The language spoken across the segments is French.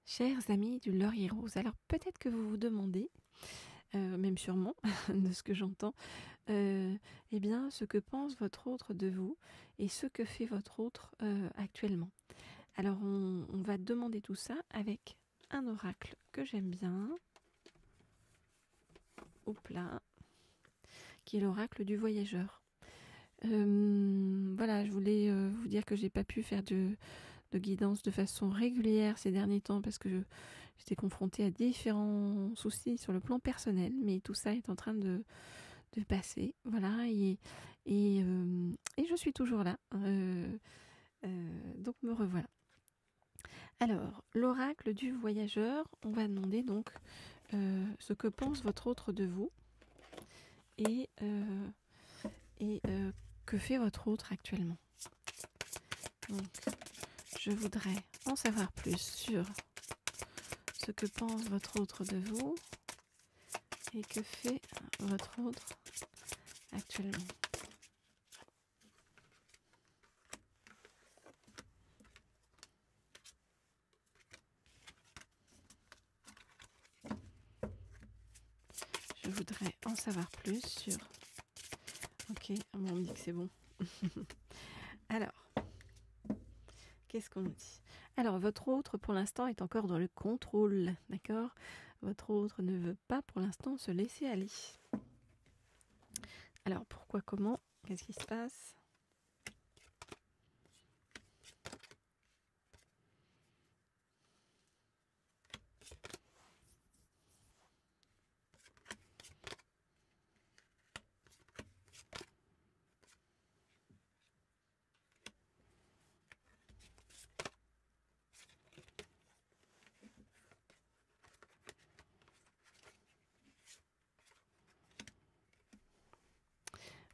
Chers amis du Laurier Rose, alors peut-être que vous vous demandez, même sûrement, de ce que j'entends, eh bien, ce que pense votre autre de vous et ce que fait votre autre actuellement. Alors, on va demander tout ça avec un oracle que j'aime bien, hop là, qui est l'oracle du voyageur. Voilà, je voulais vous dire que j'ai pas pu faire de guidance de façon régulière ces derniers temps parce que j'étais confrontée à différents soucis sur le plan personnel, mais tout ça est en train de passer, voilà, et je suis toujours là, donc me revoilà. Alors, l'oracle du voyageur, on va demander donc ce que pense votre autre de vous et que fait votre autre actuellement. Donc, je voudrais en savoir plus sur ce que pense votre autre de vous et que fait votre autre actuellement. Je voudrais en savoir plus sur... Ok, bon, on me dit que c'est bon. Alors, qu'est-ce qu'on nous dit? Alors, votre autre, pour l'instant, est encore dans le contrôle, d'accord? Votre autre ne veut pas, pour l'instant, se laisser aller. Alors, pourquoi, comment? Qu'est-ce qui se passe?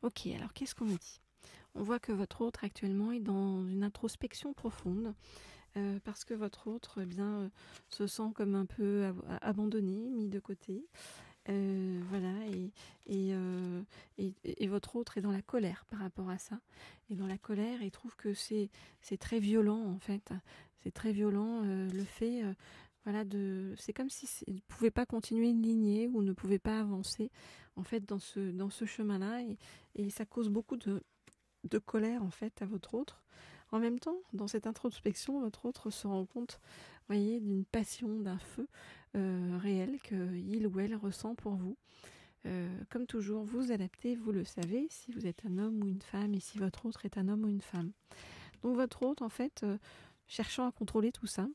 Ok, alors qu'est-ce qu'on nous dit? On voit que votre autre actuellement est dans une introspection profonde parce que votre autre se sent comme un peu abandonné, mis de côté. Voilà, et votre autre est dans la colère par rapport à ça. Et dans la colère, il trouve que c'est très violent en fait. C'est très violent le fait... voilà, c'est comme si il ne pouvait pas continuer une lignée ou ne pouvait pas avancer en fait dans ce chemin-là et ça cause beaucoup de colère en fait à votre autre. En même temps, dans cette introspection, votre autre se rend compte, voyez, d'une passion, d'un feu réel qu'il ou elle ressent pour vous. Comme toujours, vous adaptez, vous le savez, si vous êtes un homme ou une femme et si votre autre est un homme ou une femme. Donc votre autre, en fait, cherchant à contrôler tout ça,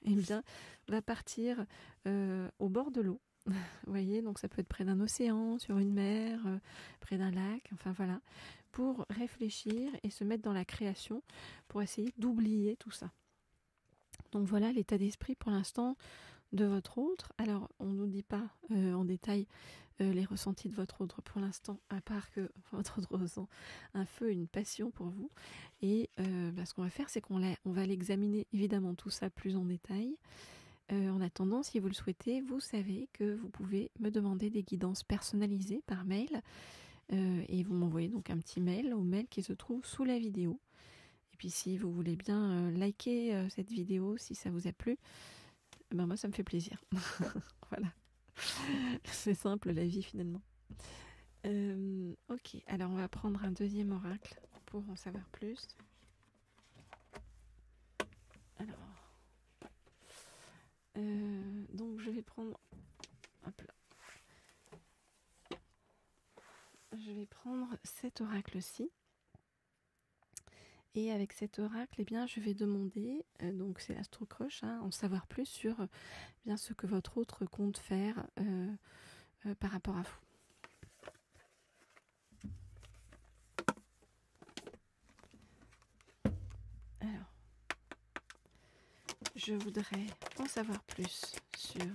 eh bien, va partir au bord de l'eau. Vous voyez, donc ça peut être près d'un océan, sur une mer, près d'un lac, enfin voilà, pour réfléchir et se mettre dans la création, pour essayer d'oublier tout ça. Donc voilà l'état d'esprit pour l'instant de votre autre. Alors on ne nous dit pas en détail les ressentis de votre autre pour l'instant, à part que votre autre ressent un feu, une passion pour vous. Et ce qu'on va faire, c'est qu'on va l'examiner évidemment tout ça plus en détail. En attendant, si vous le souhaitez, vous savez que vous pouvez me demander des guidances personnalisées par mail et vous m'envoyez donc un petit mail au mail qui se trouve sous la vidéo. Et puis si vous voulez bien liker cette vidéo, si ça vous a plu, moi ça me fait plaisir. Voilà. C'est simple la vie finalement. Ok, alors on va prendre un deuxième oracle pour en savoir plus. Alors... donc je vais prendre... Hop là. Je vais prendre cet oracle-ci. Et avec cet oracle, eh bien, je vais demander, donc c'est Astro Crush, en savoir plus sur bien ce que votre autre compte faire par rapport à vous. Alors, je voudrais en savoir plus sur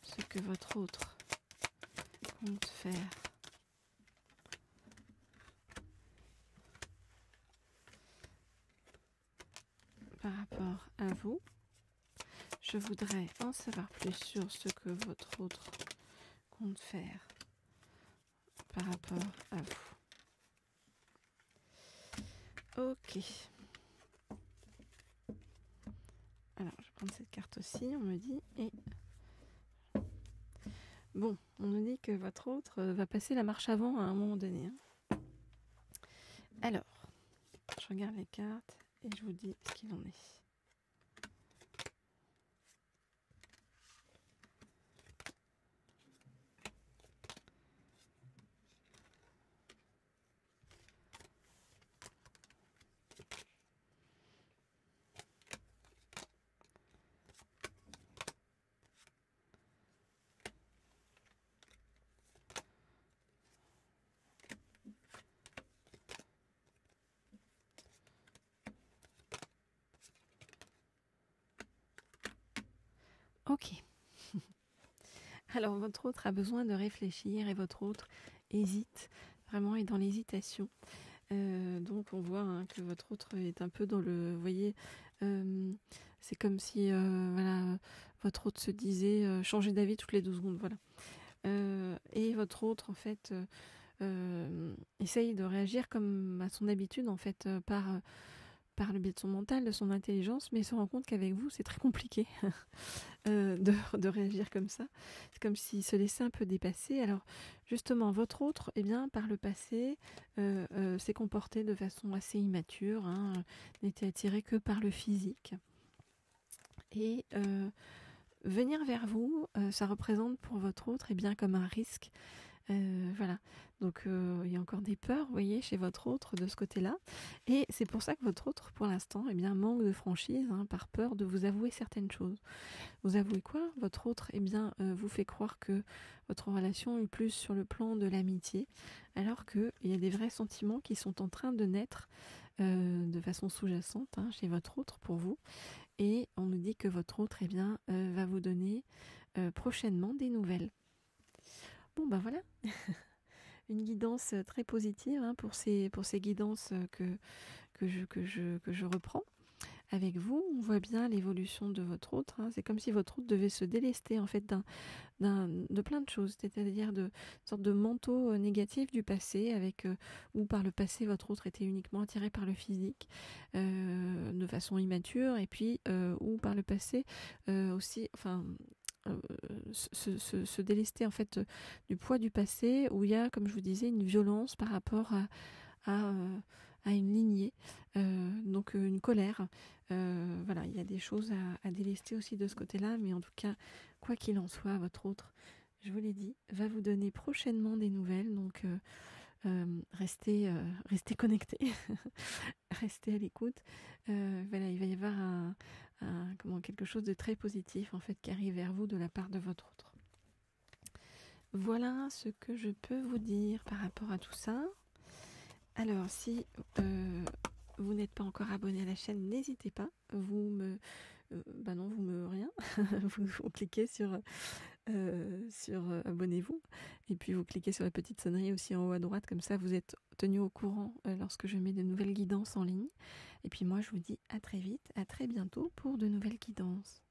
ce que votre autre compte faire par rapport à vous. Je voudrais en savoir plus sur ce que votre autre compte faire par rapport à vous. Ok. Alors, je vais prendre cette carte aussi, on me dit. Et bon, on nous dit que votre autre va passer la marche avant à un moment donné. Alors, je regarde les cartes et je vous dis ce qu'il en est. Ok. Alors, votre autre a besoin de réfléchir et votre autre hésite, vraiment est dans l'hésitation. Donc, on voit que votre autre est un peu dans le... Vous voyez, c'est comme si voilà, votre autre se disait changer d'avis toutes les 2 secondes. Voilà. Et votre autre, en fait, essaye de réagir comme à son habitude, en fait, par le biais de son mental, de son intelligence, mais se rend compte qu'avec vous, c'est très compliqué de réagir comme ça. C'est comme s'il se laissait un peu dépasser. Alors, justement, votre autre, eh bien, par le passé, s'est comporté de façon assez immature, n'était attiré que par le physique. Et venir vers vous, ça représente pour votre autre, eh bien, comme un risque. Voilà, donc il y a encore des peurs, vous voyez, chez votre autre de ce côté-là, et c'est pour ça que votre autre, pour l'instant, eh bien, manque de franchise, par peur de vous avouer certaines choses. Vous avouez quoi? Votre autre, eh bien, vous fait croire que votre relation est plus sur le plan de l'amitié, alors qu'il y a des vrais sentiments qui sont en train de naître de façon sous-jacente chez votre autre pour vous, et on nous dit que votre autre, eh bien, va vous donner prochainement des nouvelles. Bon, ben voilà, une guidance très positive pour ces guidances que je reprends avec vous. On voit bien l'évolution de votre autre. C'est comme si votre autre devait se délester en fait de plein de choses, c'est-à-dire de sorte de manteau négatif du passé, avec où par le passé votre autre était uniquement attiré par le physique de façon immature, et puis où par le passé aussi, enfin se délester en fait du poids du passé, où il y a, comme je vous disais, une violence par rapport à une lignée, donc une colère. Voilà, il y a des choses à délester aussi de ce côté-là, mais en tout cas, quoi qu'il en soit, votre autre, je vous l'ai dit, va vous donner prochainement des nouvelles, donc restez connectés, restez à l'écoute. Voilà, il va y avoir quelque chose de très positif en fait qui arrive vers vous de la part de votre autre. Voilà ce que je peux vous dire par rapport à tout ça. Alors, si vous n'êtes pas encore abonné à la chaîne, n'hésitez pas. Vous rien. vous cliquez sur abonnez-vous, et puis vous cliquez sur la petite sonnerie aussi en haut à droite, comme ça vous êtes tenu au courant lorsque je mets de nouvelles guidances en ligne. Et puis moi, je vous dis à très vite, à très bientôt pour de nouvelles guidances.